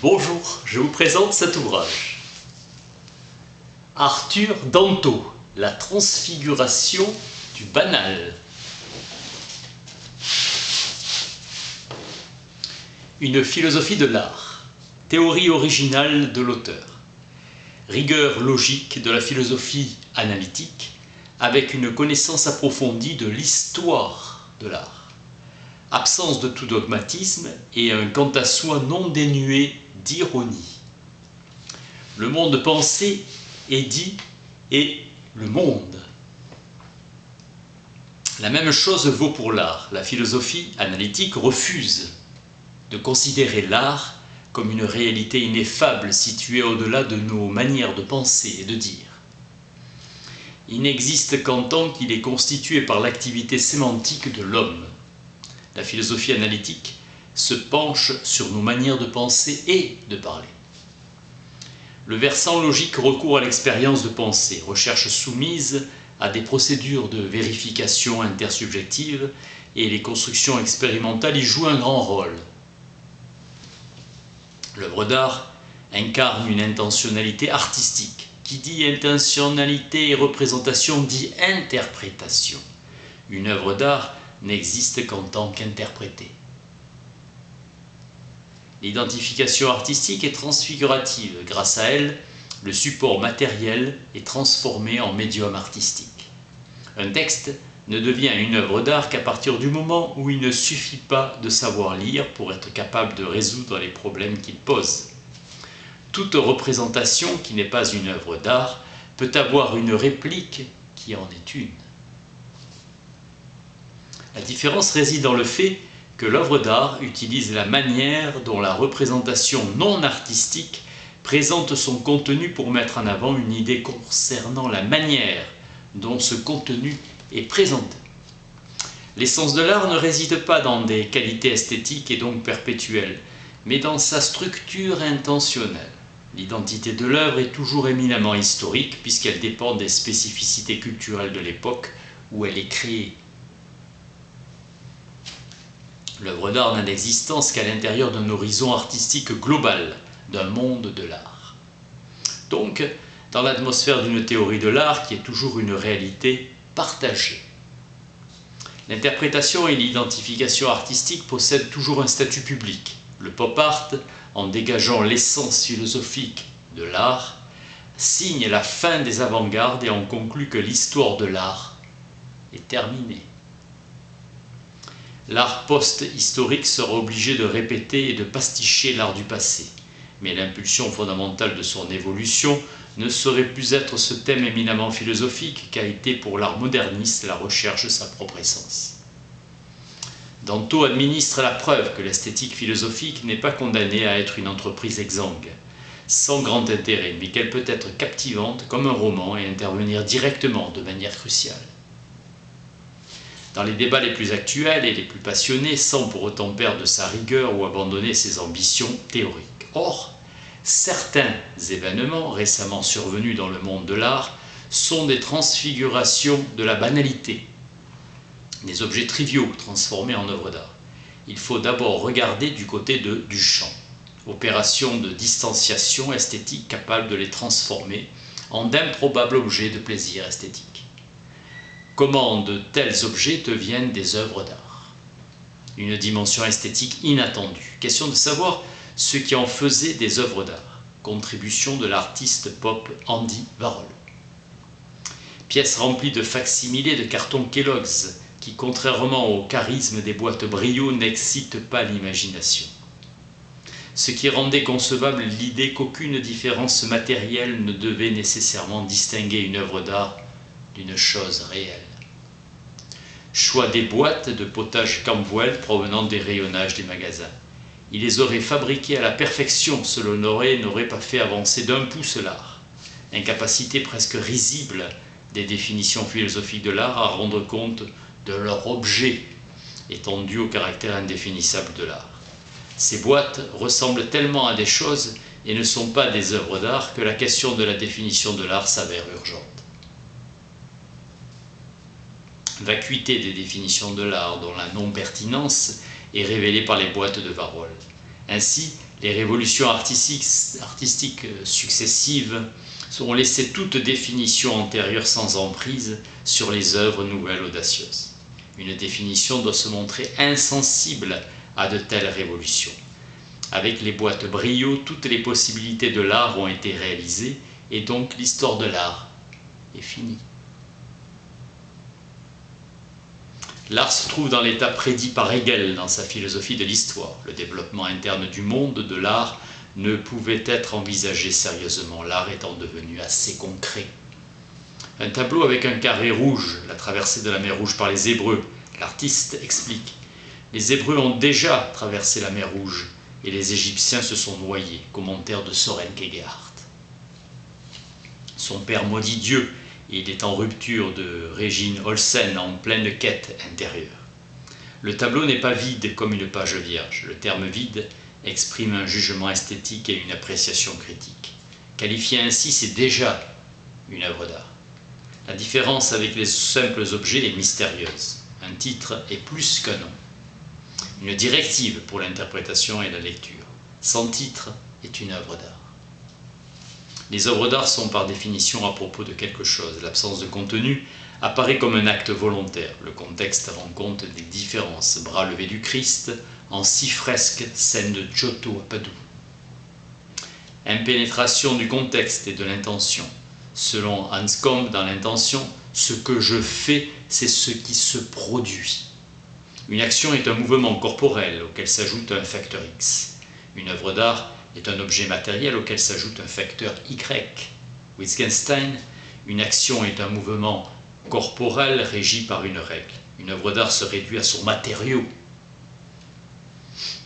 Bonjour, je vous présente cet ouvrage. Arthur Danto, la transfiguration du banal. Une philosophie de l'art, théorie originale de l'auteur, rigueur logique de la philosophie analytique avec une connaissance approfondie de l'histoire de l'art, absence de tout dogmatisme et un quant à soi non dénué d'ironie. Le monde pensé est dit et le monde. La même chose vaut pour l'art. La philosophie analytique refuse de considérer l'art comme une réalité ineffable située au-delà de nos manières de penser et de dire. Il n'existe qu'en tant qu'il est constitué par l'activité sémantique de l'homme. La philosophie analytique se penche sur nos manières de penser et de parler. Le versant logique recourt à l'expérience de pensée, recherche soumise à des procédures de vérification intersubjective, et les constructions expérimentales y jouent un grand rôle. L'œuvre d'art incarne une intentionnalité artistique. Qui dit intentionnalité et représentation dit interprétation. Une œuvre d'art n'existe qu'en tant qu'interprétée. L'identification artistique est transfigurative. Grâce à elle, le support matériel est transformé en médium artistique. Un texte ne devient une œuvre d'art qu'à partir du moment où il ne suffit pas de savoir lire pour être capable de résoudre les problèmes qu'il pose. Toute représentation qui n'est pas une œuvre d'art peut avoir une réplique qui en est une. La différence réside dans le fait que l'œuvre d'art utilise la manière dont la représentation non artistique présente son contenu pour mettre en avant une idée concernant la manière dont ce contenu est présenté. L'essence de l'art ne réside pas dans des qualités esthétiques et donc perpétuelles, mais dans sa structure intentionnelle. L'identité de l'œuvre est toujours éminemment historique puisqu'elle dépend des spécificités culturelles de l'époque où elle est créée. L'œuvre d'art n'a d'existence qu'à l'intérieur d'un horizon artistique global, d'un monde de l'art. Donc, dans l'atmosphère d'une théorie de l'art qui est toujours une réalité partagée. L'interprétation et l'identification artistique possèdent toujours un statut public. Le pop art, en dégageant l'essence philosophique de l'art, signe la fin des avant-gardes et en conclut que l'histoire de l'art est terminée. L'art post-historique sera obligé de répéter et de pasticher l'art du passé, mais l'impulsion fondamentale de son évolution ne saurait plus être ce thème éminemment philosophique qu'a été pour l'art moderniste la recherche de sa propre essence. Danto administre la preuve que l'esthétique philosophique n'est pas condamnée à être une entreprise exsangue, sans grand intérêt, mais qu'elle peut être captivante comme un roman et intervenir directement de manière cruciale. Dans les débats les plus actuels et les plus passionnés, sans pour autant perdre sa rigueur ou abandonner ses ambitions théoriques. Or, certains événements récemment survenus dans le monde de l'art sont des transfigurations de la banalité, des objets triviaux transformés en œuvres d'art. Il faut d'abord regarder du côté de Duchamp, opération de distanciation esthétique capable de les transformer en d'improbables objets de plaisir esthétique. Comment de tels objets deviennent des œuvres d'art? Une dimension esthétique inattendue. Question de savoir ce qui en faisait des œuvres d'art. Contribution de l'artiste pop Andy Warhol. Pièce remplie de facsimilés de cartons Kellogg's qui, contrairement au charisme des boîtes Brio, n'excitent pas l'imagination. Ce qui rendait concevable l'idée qu'aucune différence matérielle ne devait nécessairement distinguer une œuvre d'art d'une chose réelle. Choix des boîtes de potage Campbell provenant des rayonnages des magasins. Il les aurait fabriquées à la perfection, cela n'aurait pas fait avancer d'un pouce l'art. Incapacité presque risible des définitions philosophiques de l'art à rendre compte de leur objet, étant dû au caractère indéfinissable de l'art. Ces boîtes ressemblent tellement à des choses et ne sont pas des œuvres d'art que la question de la définition de l'art s'avère urgente. Vacuité des définitions de l'art dont la non-pertinence est révélée par les boîtes de Warhol. Ainsi, Les révolutions artistiques successives ont laissé toute définition antérieure sans emprise sur les œuvres nouvelles audacieuses. Une définition doit se montrer insensible à de telles révolutions. Avec les boîtes Brio, toutes les possibilités de l'art ont été réalisées et donc l'histoire de l'art est finie. L'art se trouve dans l'état prédit par Hegel dans sa philosophie de l'histoire. Le développement interne du monde de l'art ne pouvait être envisagé sérieusement, l'art étant devenu assez concret. Un tableau avec un carré rouge, la traversée de la mer Rouge par les Hébreux. L'artiste explique. Les Hébreux ont déjà traversé la mer Rouge et les Égyptiens se sont noyés. Commentaire de Søren Kierkegaard. Son père maudit Dieu et il est en rupture de Régine Olsen en pleine quête intérieure. Le tableau n'est pas vide comme une page vierge. Le terme vide exprime un jugement esthétique et une appréciation critique. Qualifié ainsi, c'est déjà une œuvre d'art. La différence avec les simples objets est mystérieuse. Un titre est plus qu'un nom. Une directive pour l'interprétation et la lecture. Sans titre est une œuvre d'art. Les œuvres d'art sont par définition à propos de quelque chose. L'absence de contenu apparaît comme un acte volontaire. Le contexte rend compte des différences. Bras levés du Christ, en 6 fresques, scène de Giotto à Padoue. Impénétration du contexte et de l'intention. Selon Hans Combe, dans l'intention, ce que je fais, c'est ce qui se produit. Une action est un mouvement corporel auquel s'ajoute un facteur X. Une œuvre d'art est un objet matériel auquel s'ajoute un facteur Y. Wittgenstein, une action est un mouvement corporel régi par une règle. Une œuvre d'art se réduit à son matériau.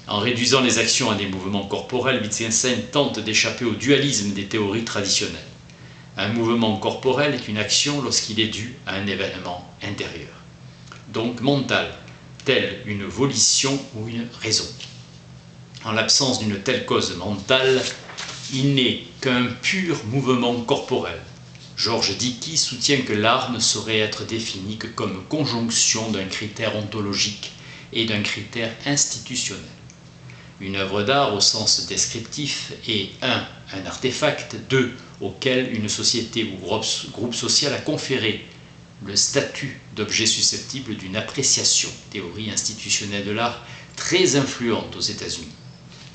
En réduisant les actions à des mouvements corporels, Wittgenstein tente d'échapper au dualisme des théories traditionnelles. Un mouvement corporel est une action lorsqu'il est dû à un événement intérieur, donc mental, telle une volition ou une raison. En l'absence d'une telle cause mentale, il n'est qu'un pur mouvement corporel. Georges Dickey soutient que l'art ne saurait être défini que comme conjonction d'un critère ontologique et d'un critère institutionnel. Une œuvre d'art au sens descriptif est 1. Un artefact, 2. Auquel une société ou groupe social a conféré le statut d'objet susceptible d'une appréciation, théorie institutionnelle de l'art très influente aux États-Unis.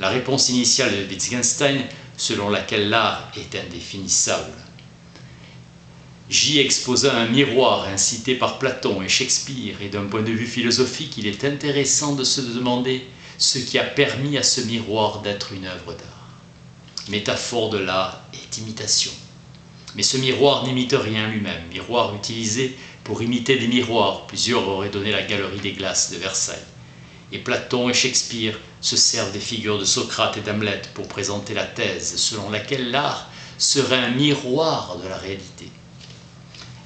La réponse initiale de Wittgenstein, selon laquelle l'art est indéfinissable. J'y exposa un miroir incité par Platon et Shakespeare, et d'un point de vue philosophique, il est intéressant de se demander ce qui a permis à ce miroir d'être une œuvre d'art. Métaphore de l'art est imitation. Mais ce miroir n'imite rien lui-même. Miroir utilisé pour imiter des miroirs. Plusieurs auraient donné la galerie des glaces de Versailles. Et Platon et Shakespeare se servent des figures de Socrate et d'Hamlet pour présenter la thèse selon laquelle l'art serait un miroir de la réalité.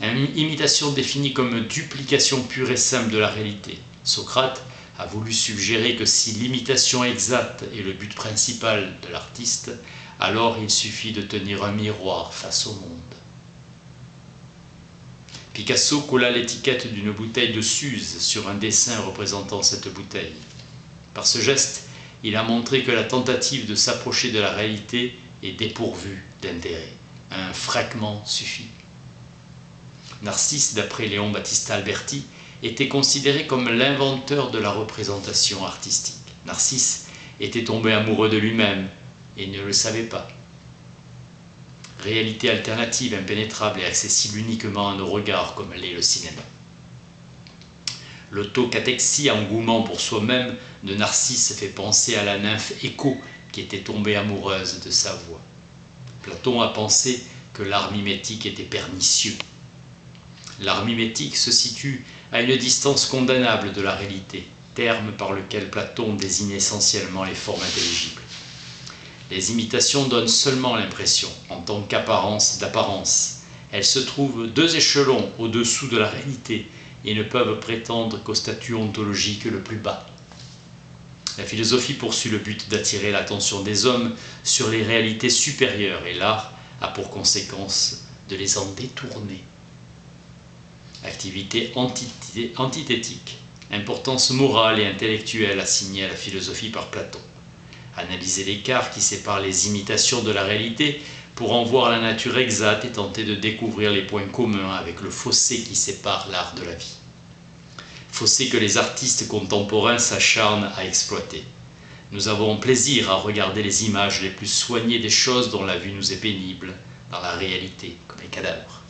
Une imitation définie comme duplication pure et simple de la réalité. Socrate a voulu suggérer que si l'imitation exacte est le but principal de l'artiste, alors il suffit de tenir un miroir face au monde. Picasso colla l'étiquette d'une bouteille de Suze sur un dessin représentant cette bouteille. Par ce geste, il a montré que la tentative de s'approcher de la réalité est dépourvue d'intérêt. Un fragment suffit. Narcisse, d'après Léon Battista Alberti, était considéré comme l'inventeur de la représentation artistique. Narcisse était tombé amoureux de lui-même et ne le savait pas. Réalité alternative, impénétrable et accessible uniquement à nos regards comme l'est le cinéma. L'autocatexie, engouement pour soi-même de Narcisse fait penser à la nymphe Écho qui était tombée amoureuse de sa voix. Platon a pensé que l'art mimétique était pernicieux. L'art mimétique se situe à une distance condamnable de la réalité, terme par lequel Platon désigne essentiellement les formes intelligibles. Les imitations donnent seulement l'impression, en tant qu'apparence d'apparence. Elles se trouvent 2 échelons au-dessous de la réalité et ne peuvent prétendre qu'au statut ontologique le plus bas. La philosophie poursuit le but d'attirer l'attention des hommes sur les réalités supérieures et l'art a pour conséquence de les en détourner. Activité antithétique, importance morale et intellectuelle assignée à la philosophie par Platon. analyser l'écart qui sépare les imitations de la réalité pour en voir la nature exacte et tenter de découvrir les points communs avec le fossé qui sépare l'art de la vie. Fossé que les artistes contemporains s'acharnent à exploiter. Nous avons plaisir à regarder les images les plus soignées des choses dont la vue nous est pénible, dans la réalité, comme les cadavres.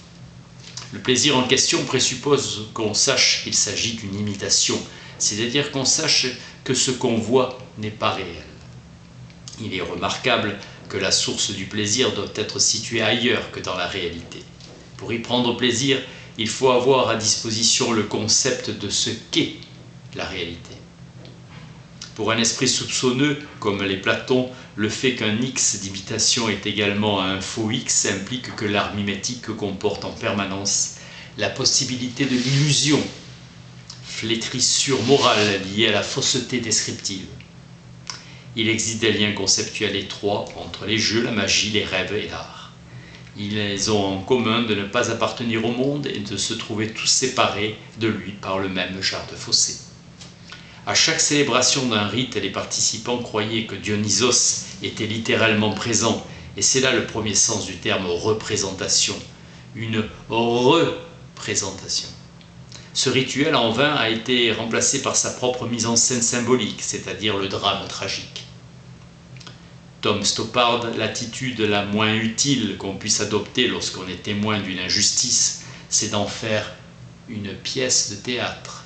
Le plaisir en question présuppose qu'on sache qu'il s'agit d'une imitation, c'est-à-dire qu'on sache que ce qu'on voit n'est pas réel. Il est remarquable que la source du plaisir doit être située ailleurs que dans la réalité. Pour y prendre plaisir, il faut avoir à disposition le concept de ce qu'est la réalité. Pour un esprit soupçonneux, comme les Platons, le fait qu'un X d'imitation est également un faux X implique que l'art mimétique comporte en permanence la possibilité de l'illusion, flétrissure morale liée à la fausseté descriptive. Il existe des liens conceptuels étroits entre les jeux, la magie, les rêves et l'art. Ils ont en commun de ne pas appartenir au monde et de se trouver tous séparés de lui par le même genre de fossé. À chaque célébration d'un rite, les participants croyaient que Dionysos était littéralement présent, et c'est là le premier sens du terme représentation, une représentation. Ce rituel en vain a été remplacé par sa propre mise en scène symbolique, c'est-à-dire le drame tragique. Tom Stoppard, l'attitude la moins utile qu'on puisse adopter lorsqu'on est témoin d'une injustice, c'est d'en faire une pièce de théâtre.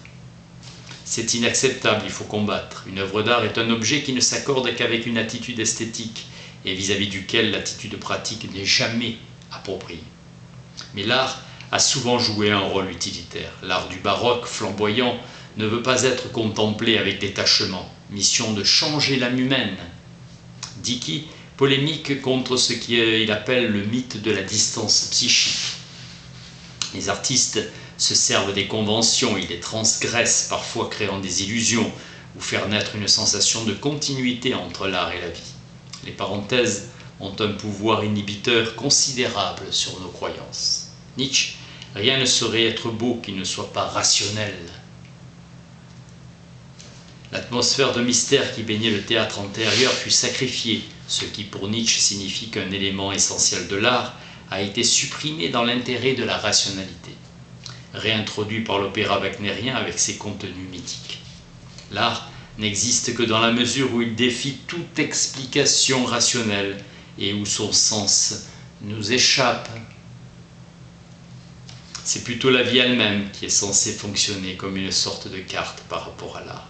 C'est inacceptable, il faut combattre. Une œuvre d'art est un objet qui ne s'accorde qu'avec une attitude esthétique et vis-à-vis duquel l'attitude pratique n'est jamais appropriée. Mais l'art a souvent joué un rôle utilitaire. L'art du baroque flamboyant ne veut pas être contemplé avec détachement. Mission de changer l'âme humaine. Dickey polémique contre ce qu'il appelle le mythe de la distance psychique. Les artistes se servent des conventions, ils les transgressent, parfois créant des illusions ou faire naître une sensation de continuité entre l'art et la vie. Les parenthèses ont un pouvoir inhibiteur considérable sur nos croyances. Nietzsche, rien ne saurait être beau qui ne soit pas rationnel. L'atmosphère de mystère qui baignait le théâtre antérieur fut sacrifiée, ce qui pour Nietzsche signifie qu'un élément essentiel de l'art a été supprimé dans l'intérêt de la rationalité, réintroduit par l'opéra wagnérien avec ses contenus mythiques. L'art n'existe que dans la mesure où il défie toute explication rationnelle et où son sens nous échappe. C'est plutôt la vie elle-même qui est censée fonctionner comme une sorte de carte par rapport à l'art.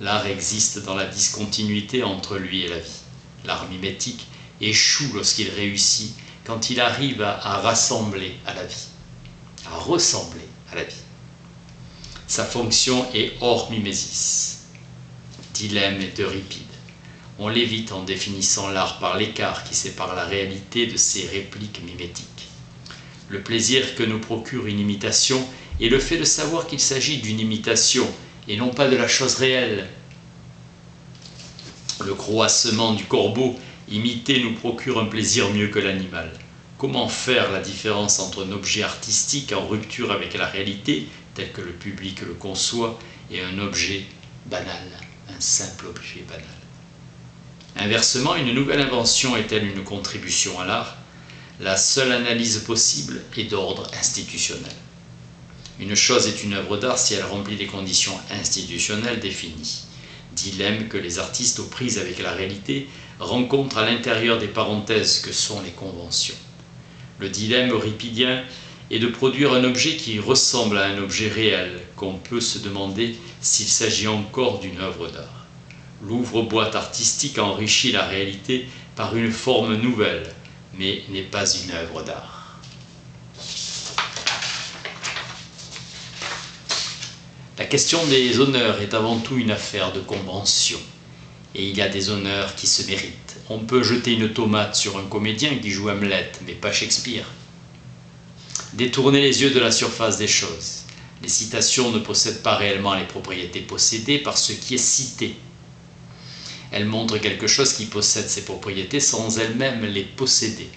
L'art existe dans la discontinuité entre lui et la vie. L'art mimétique échoue lorsqu'il réussit, quand il arrive à rassembler à la vie, à ressembler à la vie. Sa fonction est hors mimésis. Dilemme d'Euripide. On l'évite en définissant l'art par l'écart qui sépare la réalité de ses répliques mimétiques. Le plaisir que nous procure une imitation est le fait de savoir qu'il s'agit d'une imitation et non pas de la chose réelle. Le croassement du corbeau imité nous procure un plaisir mieux que l'animal. Comment faire la différence entre un objet artistique en rupture avec la réalité, tel que le public le conçoit, et un objet banal, un simple objet banal? Inversement, une nouvelle invention est-elle une contribution à l'art? La seule analyse possible est d'ordre institutionnel. Une chose est une œuvre d'art si elle remplit les conditions institutionnelles définies. Dilemme que les artistes aux prises avec la réalité rencontrent à l'intérieur des parenthèses que sont les conventions. Le dilemme euripidien est de produire un objet qui ressemble à un objet réel, qu'on peut se demander s'il s'agit encore d'une œuvre d'art. L'ouvre-boîte artistique enrichit la réalité par une forme nouvelle, mais n'est pas une œuvre d'art. La question des honneurs est avant tout une affaire de convention. Et il y a des honneurs qui se méritent. On peut jeter une tomate sur un comédien qui joue Hamlet, mais pas Shakespeare. Détourner les yeux de la surface des choses. Les citations ne possèdent pas réellement les propriétés possédées par ce qui est cité. Elles montrent quelque chose qui possède ces propriétés sans elles-mêmes les posséder.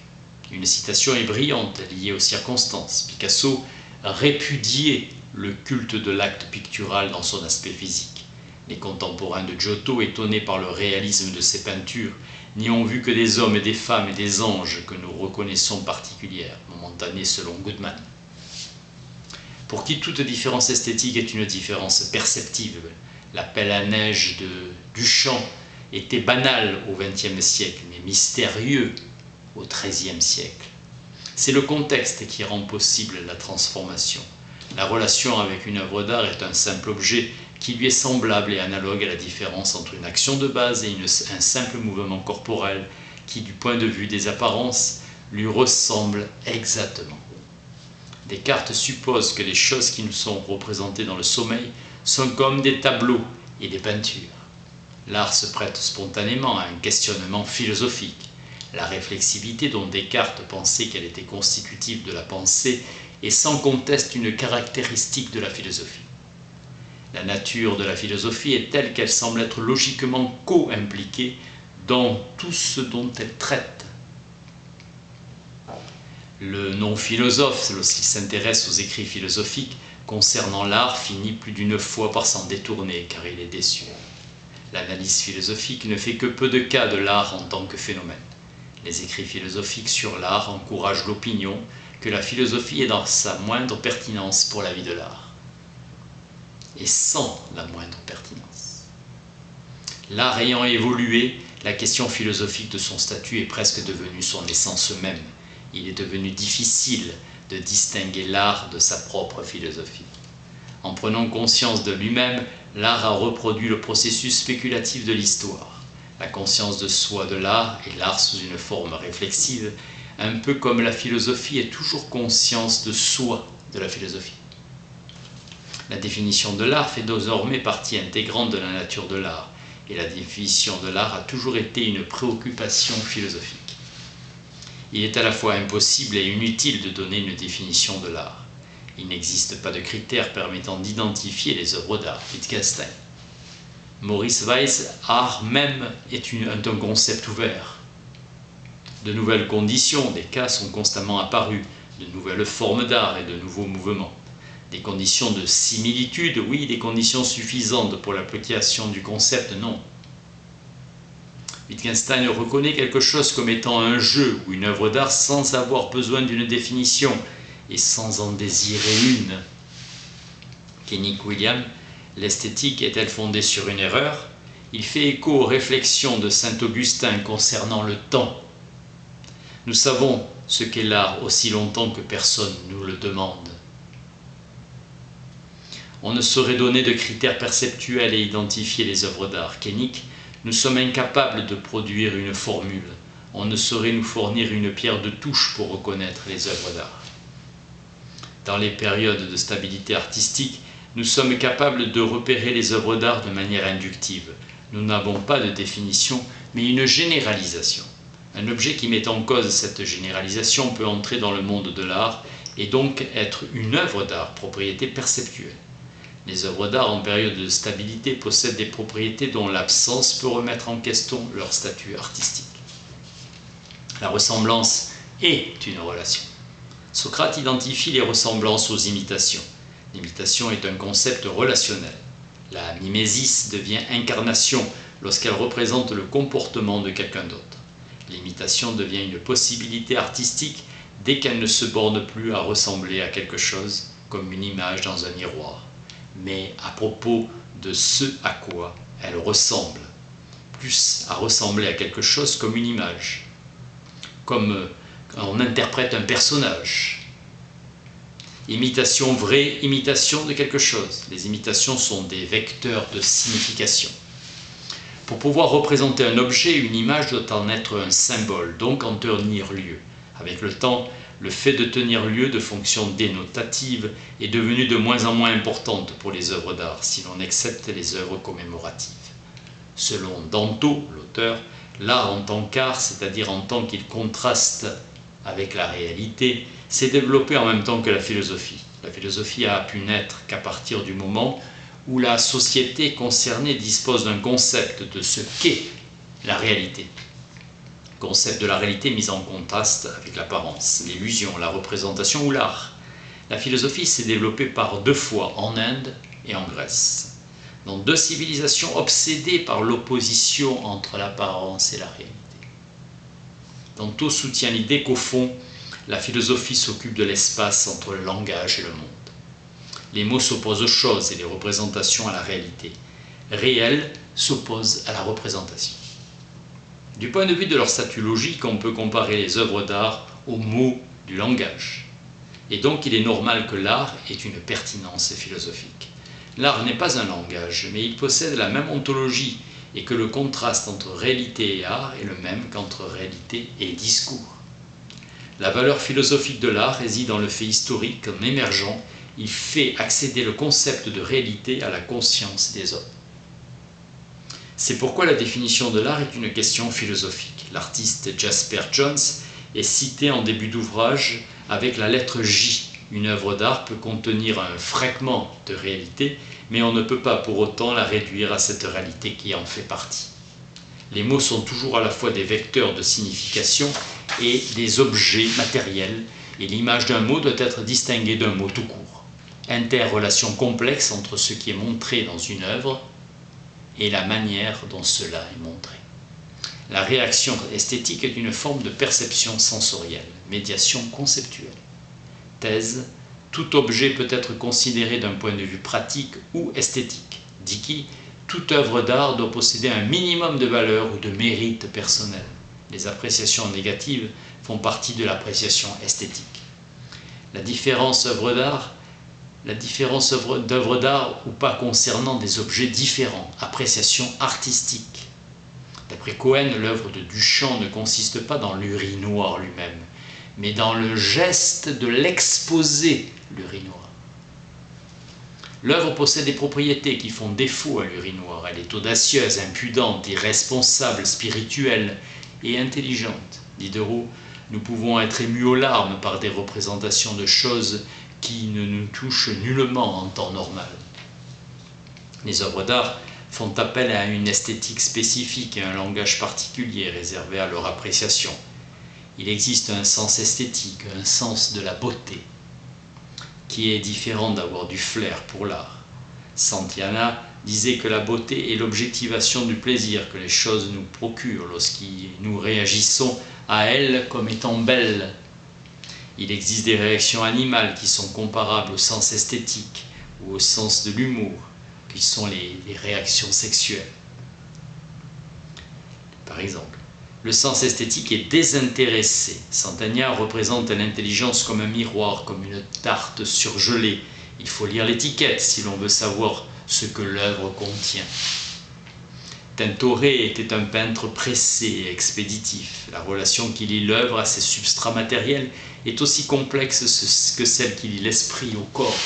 Une citation est brillante, liée aux circonstances. Picasso répudiait le culte de l'acte pictural dans son aspect physique. Les contemporains de Giotto, étonnés par le réalisme de ses peintures, n'y ont vu que des hommes et des femmes et des anges que nous reconnaissons particulières, momentanées selon Goodman. Pour qui toute différence esthétique est une différence perceptible, la pelle à neige de Duchamp était banal au XXe siècle, mais mystérieux au XIIIe siècle. C'est le contexte qui rend possible la transformation. La relation avec une œuvre d'art est un simple objet qui lui est semblable et analogue à la différence entre une action de base et un simple mouvement corporel qui, du point de vue des apparences, lui ressemble exactement. Descartes suppose que les choses qui nous sont représentées dans le sommeil sont comme des tableaux et des peintures. L'art se prête spontanément à un questionnement philosophique. La réflexivité dont Descartes pensait qu'elle était constitutive de la pensée est sans conteste une caractéristique de la philosophie. La nature de la philosophie est telle qu'elle semble être logiquement co-impliquée dans tout ce dont elle traite. Le non-philosophe, lorsqu'il s'intéresse aux écrits philosophiques concernant l'art, finit plus d'une fois par s'en détourner car il est déçu. L'analyse philosophique ne fait que peu de cas de l'art en tant que phénomène. Les écrits philosophiques sur l'art encouragent l'opinion que la philosophie est dans sa moindre pertinence pour la vie de l'art. Et sans la moindre pertinence. L'art ayant évolué, la question philosophique de son statut est presque devenue son essence même. Il est devenu difficile de distinguer l'art de sa propre philosophie. En prenant conscience de lui-même, l'art a reproduit le processus spéculatif de l'histoire. La conscience de soi de l'art et l'art sous une forme réflexive, un peu comme la philosophie est toujours conscience de soi de la philosophie. La définition de l'art fait désormais partie intégrante de la nature de l'art, et la définition de l'art a toujours été une préoccupation philosophique. Il est à la fois impossible et inutile de donner une définition de l'art. Il n'existe pas de critères permettant d'identifier les œuvres d'art. Wittgenstein. Maurice Weiss, art même est un concept ouvert. De nouvelles conditions, des cas sont constamment apparus, de nouvelles formes d'art et de nouveaux mouvements. Des conditions de similitude, oui, des conditions suffisantes pour l'application du concept, non. Wittgenstein reconnaît quelque chose comme étant un jeu ou une œuvre d'art sans avoir besoin d'une définition et sans en désirer une. Kennick Williams, l'esthétique est-elle fondée sur une erreur? Il fait écho aux réflexions de saint Augustin concernant le temps. Nous savons ce qu'est l'art aussi longtemps que personne nous le demande. On ne saurait donner de critères perceptuels et identifier les œuvres d'art. Kennick, nous sommes incapables de produire une formule. On ne saurait nous fournir une pierre de touche pour reconnaître les œuvres d'art. Dans les périodes de stabilité artistique, nous sommes capables de repérer les œuvres d'art de manière inductive. Nous n'avons pas de définition, mais une généralisation. Un objet qui met en cause cette généralisation peut entrer dans le monde de l'art et donc être une œuvre d'art, propriété perceptuelle. Les œuvres d'art en période de stabilité possèdent des propriétés dont l'absence peut remettre en question leur statut artistique. La ressemblance est une relation. Socrate identifie les ressemblances aux imitations. L'imitation est un concept relationnel. La mimésis devient incarnation lorsqu'elle représente le comportement de quelqu'un d'autre. L'imitation devient une possibilité artistique dès qu'elle ne se borne plus à ressembler à quelque chose, comme une image dans un miroir, mais à propos de ce à quoi elle ressemble, plus à ressembler à quelque chose comme une image, comme on interprète un personnage. Imitation vraie, imitation de quelque chose. Les imitations sont des vecteurs de signification. Pour pouvoir représenter un objet, une image doit en être un symbole, donc en tenir lieu. Avec le temps, le fait de tenir lieu de fonctions dénotatives est devenu de moins en moins importante pour les œuvres d'art, si l'on accepte les œuvres commémoratives. Selon Danto, l'auteur, l'art en tant qu'art, c'est-à-dire en tant qu'il contraste avec la réalité, s'est développé en même temps que la philosophie. La philosophie a pu naître qu'à partir du moment où la société concernée dispose d'un concept de ce qu'est la réalité. Concept de la réalité mis en contraste avec l'apparence, l'illusion, la représentation ou l'art. La philosophie s'est développée par deux fois en Inde et en Grèce. dans deux civilisations obsédées par l'opposition entre l'apparence et la réalité. Danto soutient l'idée qu'au fond, la philosophie s'occupe de l'espace entre le langage et le monde. Les mots s'opposent aux choses et les représentations à la réalité. Réel s'oppose à la représentation. Du point de vue de leur statut logique, on peut comparer les œuvres d'art aux mots du langage. Et donc il est normal que l'art ait une pertinence philosophique. L'art n'est pas un langage, mais il possède la même ontologie et que le contraste entre réalité et art est le même qu'entre réalité et discours. La valeur philosophique de l'art réside dans le fait historique qu'en émergeant, il fait accéder le concept de réalité à la conscience des hommes. C'est pourquoi la définition de l'art est une question philosophique. L'artiste Jasper Johns est cité en début d'ouvrage avec la lettre J. Une œuvre d'art peut contenir un fragment de réalité, mais on ne peut pas pour autant la réduire à cette réalité qui en fait partie. Les mots sont toujours à la fois des vecteurs de signification et des objets matériels, et l'image d'un mot doit être distinguée d'un mot tout court. Interrelation complexe entre ce qui est montré dans une œuvre et la manière dont cela est montré. La réaction esthétique est une forme de perception sensorielle, médiation conceptuelle. Thèse, tout objet peut être considéré d'un point de vue pratique ou esthétique. Dicky, toute œuvre d'art doit posséder un minimum de valeur ou de mérite personnel. Les appréciations négatives font partie de l'appréciation esthétique. La différence d'œuvre d'art ou pas concernant des objets différents, appréciation artistique. D'après Cohen, l'œuvre de Duchamp ne consiste pas dans l'urinoir lui-même, mais dans le geste de l'exposer, l'urinoir. L'œuvre possède des propriétés qui font défaut à l'urinoir. Elle est audacieuse, impudente, irresponsable, spirituelle et intelligente. Diderot, nous pouvons être émus aux larmes par des représentations de choses qui ne nous touchent nullement en temps normal. Les œuvres d'art font appel à une esthétique spécifique et un langage particulier réservé à leur appréciation. Il existe un sens esthétique, un sens de la beauté, qui est différent d'avoir du flair pour l'art. Santayana disait que la beauté est l'objectivation du plaisir que les choses nous procurent lorsque nous réagissons à elles comme étant belles. Il existe des réactions animales qui sont comparables au sens esthétique ou au sens de l'humour, qui sont les réactions sexuelles. Par exemple, le sens esthétique est désintéressé. Santayana représente l'intelligence comme un miroir, comme une tarte surgelée. Il faut lire l'étiquette si l'on veut savoir ce que l'œuvre contient. Tintoret était un peintre pressé et expéditif. La relation qui lie l'œuvre à ses substrats matériels est aussi complexe que celle qui lie l'esprit au corps.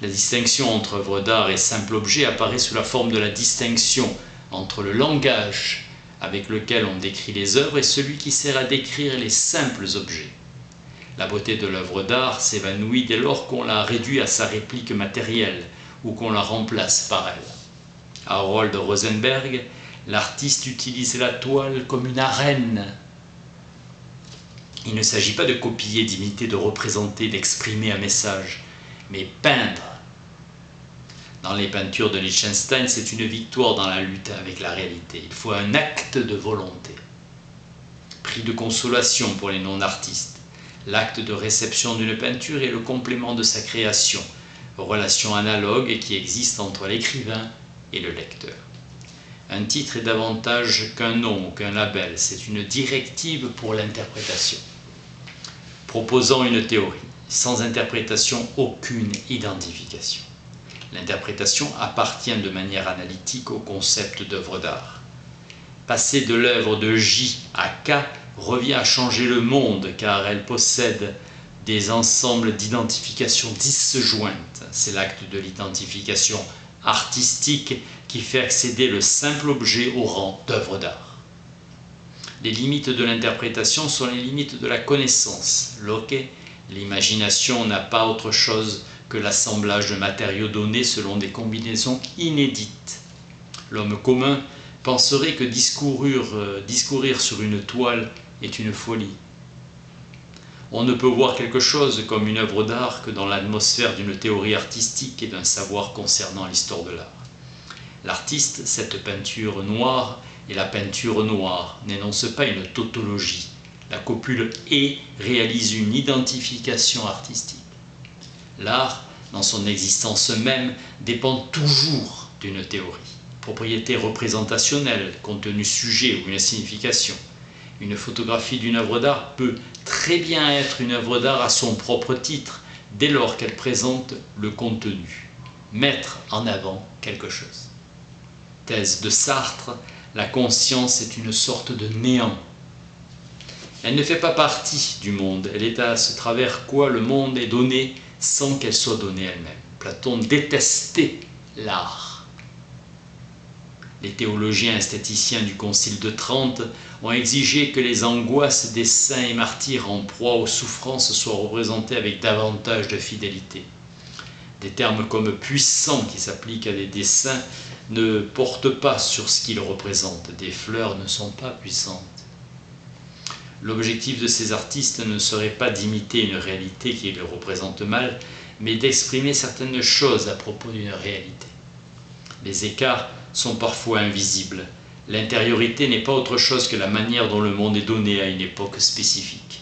La distinction entre œuvre d'art et simple objet apparaît sous la forme de la distinction entre le langage avec lequel on décrit les œuvres et celui qui sert à décrire les simples objets. La beauté de l'œuvre d'art s'évanouit dès lors qu'on la réduit à sa réplique matérielle ou qu'on la remplace par elle. Harold Rosenberg, l'artiste utilise la toile comme une arène. Il ne s'agit pas de copier, d'imiter, de représenter, d'exprimer un message, mais peindre. Dans les peintures de Lichtenstein, c'est une victoire dans la lutte avec la réalité. Il faut un acte de volonté. Prix de consolation pour les non-artistes. L'acte de réception d'une peinture est le complément de sa création, relation analogue qui existe entre l'écrivain et le lecteur. Un titre est davantage qu'un nom ou qu'un label, c'est une directive pour l'interprétation. Proposant une théorie, sans interprétation, aucune identification. L'interprétation appartient de manière analytique au concept d'œuvre d'art. Passer de l'œuvre de J à K revient à changer le monde car elle possède des ensembles d'identifications disjointes. C'est l'acte de l'identification artistique qui fait accéder le simple objet au rang d'œuvre d'art. Les limites de l'interprétation sont les limites de la connaissance. Locke, l'imagination n'a pas autre chose que l'assemblage de matériaux donnés selon des combinaisons inédites. L'homme commun penserait que discourir sur une toile est une folie. On ne peut voir quelque chose comme une œuvre d'art que dans l'atmosphère d'une théorie artistique et d'un savoir concernant l'histoire de l'art. L'artiste, cette peinture noire et la peinture noire, n'énonce pas une tautologie. La copule « et » réalise une identification artistique. L'art, dans son existence même, dépend toujours d'une théorie. Propriété représentationnelle, contenu sujet ou une signification. Une photographie d'une œuvre d'art peut très bien être une œuvre d'art à son propre titre, dès lors qu'elle présente le contenu. Mettre en avant quelque chose. Thèse de Sartre, la conscience est une sorte de néant. Elle ne fait pas partie du monde, elle est à ce travers quoi le monde est donné sans qu'elle soit donnée elle-même. Platon détestait l'art. Les théologiens esthéticiens du Concile de Trente ont exigé que les angoisses des saints et martyrs en proie aux souffrances soient représentées avec davantage de fidélité. Des termes comme puissant qui s'appliquent à des dessins ne portent pas sur ce qu'ils représentent. Des fleurs ne sont pas puissantes. L'objectif de ces artistes ne serait pas d'imiter une réalité qui les représente mal, mais d'exprimer certaines choses à propos d'une réalité. Les écarts sont parfois invisibles. L'intériorité n'est pas autre chose que la manière dont le monde est donné à une époque spécifique.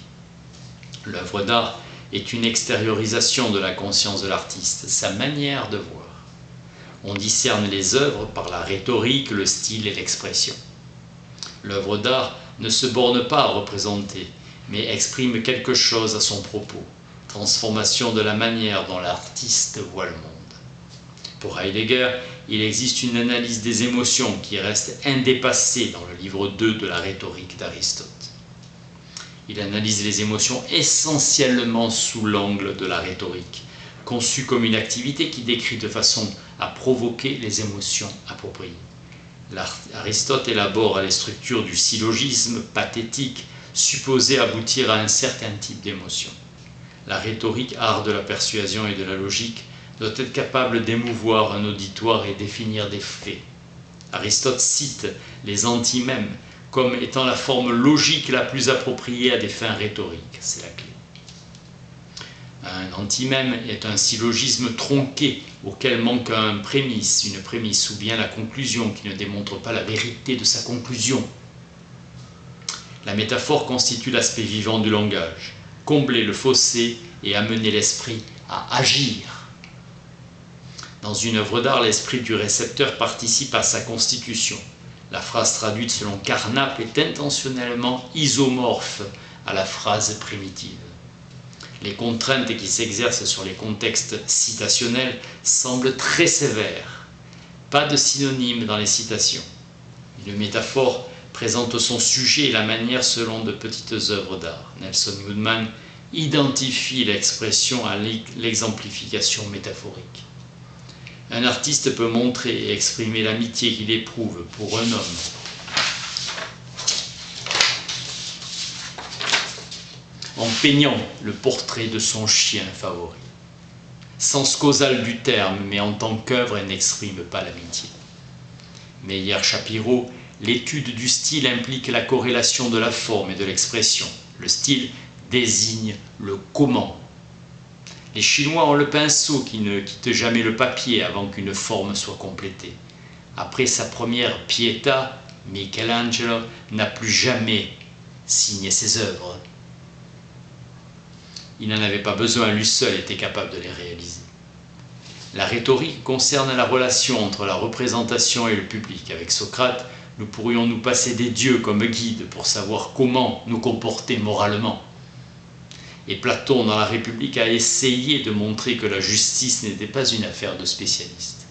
L'œuvre d'art est une extériorisation de la conscience de l'artiste, sa manière de voir. On discerne les œuvres par la rhétorique, le style et l'expression. L'œuvre d'art ne se borne pas à représenter, mais exprime quelque chose à son propos, transformation de la manière dont l'artiste voit le monde. Pour Heidegger, il existe une analyse des émotions qui reste indépassée dans le livre 2 de la rhétorique d'Aristote. Il analyse les émotions essentiellement sous l'angle de la rhétorique, conçue comme une activité qui décrit de façon à provoquer les émotions appropriées. Aristote élabore les structures du syllogisme pathétique, supposé aboutir à un certain type d'émotion. La rhétorique, art de la persuasion et de la logique, doit être capable d'émouvoir un auditoire et définir des faits. Aristote cite les antimèmes comme étant la forme logique la plus appropriée à des fins rhétoriques. C'est la clé. Un antimème est un syllogisme tronqué auquel manque une prémisse ou bien la conclusion qui ne démontre pas la vérité de sa conclusion. La métaphore constitue l'aspect vivant du langage, combler le fossé et amener l'esprit à agir. Dans une œuvre d'art, l'esprit du récepteur participe à sa constitution. La phrase traduite selon Carnap est intentionnellement isomorphe à la phrase primitive. Les contraintes qui s'exercent sur les contextes citationnels semblent très sévères. Pas de synonyme dans les citations. Une métaphore présente son sujet et la manière selon de petites œuvres d'art. Nelson Goodman identifie l'expression à l'exemplification métaphorique. Un artiste peut montrer et exprimer l'amitié qu'il éprouve pour un homme. En peignant le portrait de son chien favori. Sens causal du terme, mais en tant qu'œuvre, elle n'exprime pas l'amitié. Meyer-Shapiro, l'étude du style implique la corrélation de la forme et de l'expression. Le style désigne le comment. Les Chinois ont le pinceau qui ne quitte jamais le papier avant qu'une forme soit complétée. Après sa première Pietà, Michelangelo n'a plus jamais signé ses œuvres. Il n'en avait pas besoin, lui seul était capable de les réaliser. La rhétorique concerne la relation entre la représentation et le public. Avec Socrate, nous pourrions nous passer des dieux comme guide pour savoir comment nous comporter moralement. Et Platon, dans la République, a essayé de montrer que la justice n'était pas une affaire de spécialistes.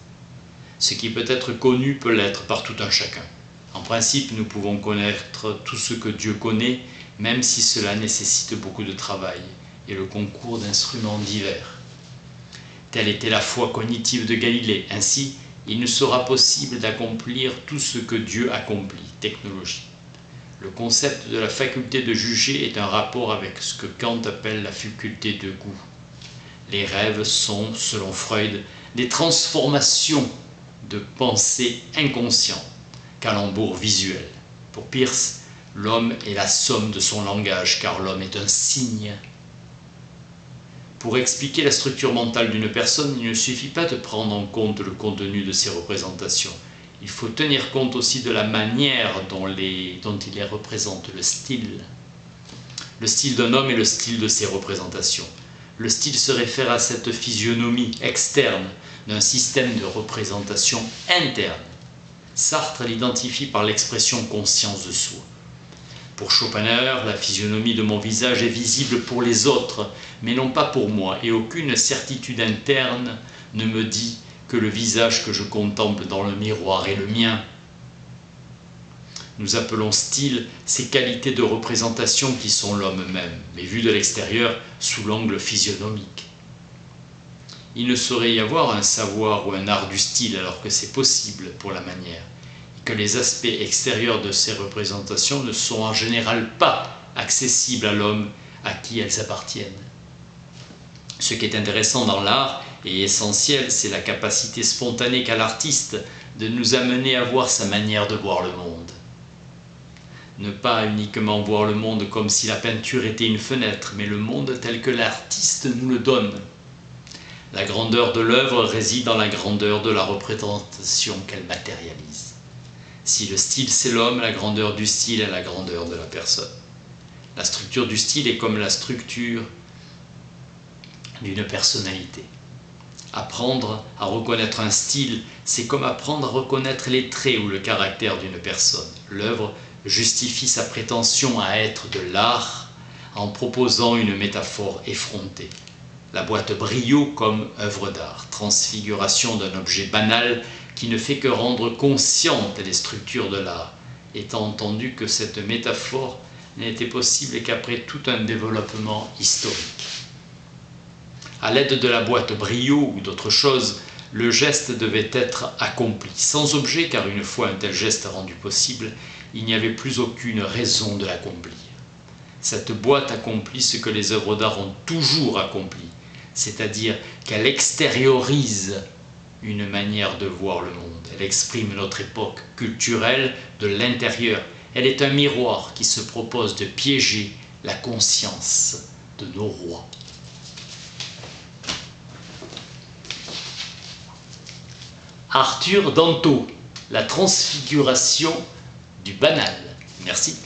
Ce qui peut être connu peut l'être par tout un chacun. En principe, nous pouvons connaître tout ce que Dieu connaît, même si cela nécessite beaucoup de travail et le concours d'instruments divers. Telle était la foi cognitive de Galilée. Ainsi, il ne sera possible d'accomplir tout ce que Dieu accomplit, technologie. Le concept de la faculté de juger est un rapport avec ce que Kant appelle la faculté de goût. Les rêves sont, selon Freud, des transformations de pensée inconsciente, calembour visuel. Pour Peirce, l'homme est la somme de son langage, car l'homme est un signe Pour expliquer la structure mentale d'une personne, il ne suffit pas de prendre en compte le contenu de ses représentations. Il faut tenir compte aussi de la manière dont il les représente, le style. Le style d'un homme et le style de ses représentations. Le style se réfère à cette physionomie externe d'un système de représentation interne. Sartre l'identifie par l'expression conscience de soi. Pour Schopenhauer, la physionomie de mon visage est visible pour les autres, mais non pas pour moi, et aucune certitude interne ne me dit que le visage que je contemple dans le miroir est le mien. Nous appelons style ces qualités de représentation qui sont l'homme même, mais vues de l'extérieur sous l'angle physionomique. Il ne saurait y avoir un savoir ou un art du style alors que c'est possible pour la manière, et que les aspects extérieurs de ces représentations ne sont en général pas accessibles à l'homme à qui elles appartiennent. Ce qui est intéressant dans l'art et essentiel, c'est la capacité spontanée qu'a l'artiste de nous amener à voir sa manière de voir le monde. Ne pas uniquement voir le monde comme si la peinture était une fenêtre, mais le monde tel que l'artiste nous le donne. La grandeur de l'œuvre réside dans la grandeur de la représentation qu'elle matérialise. Si le style c'est l'homme, la grandeur du style est la grandeur de la personne. La structure du style est comme la structure d'une personnalité. Apprendre à reconnaître un style, c'est comme apprendre à reconnaître les traits ou le caractère d'une personne. L'œuvre justifie sa prétention à être de l'art en proposant une métaphore effrontée. La boîte Briot comme œuvre d'art, transfiguration d'un objet banal qui ne fait que rendre consciente les structures de l'art, étant entendu que cette métaphore n'était possible qu'après tout un développement historique. À l'aide de la boîte Briot ou d'autres choses, le geste devait être accompli, sans objet, car une fois un tel geste rendu possible, il n'y avait plus aucune raison de l'accomplir. Cette boîte accomplit ce que les œuvres d'art ont toujours accompli, c'est-à-dire qu'elle extériorise une manière de voir le monde. Elle exprime notre époque culturelle de l'intérieur. Elle est un miroir qui se propose de piéger la conscience de nos rois. Arthur Danto, la transfiguration du banal. Merci.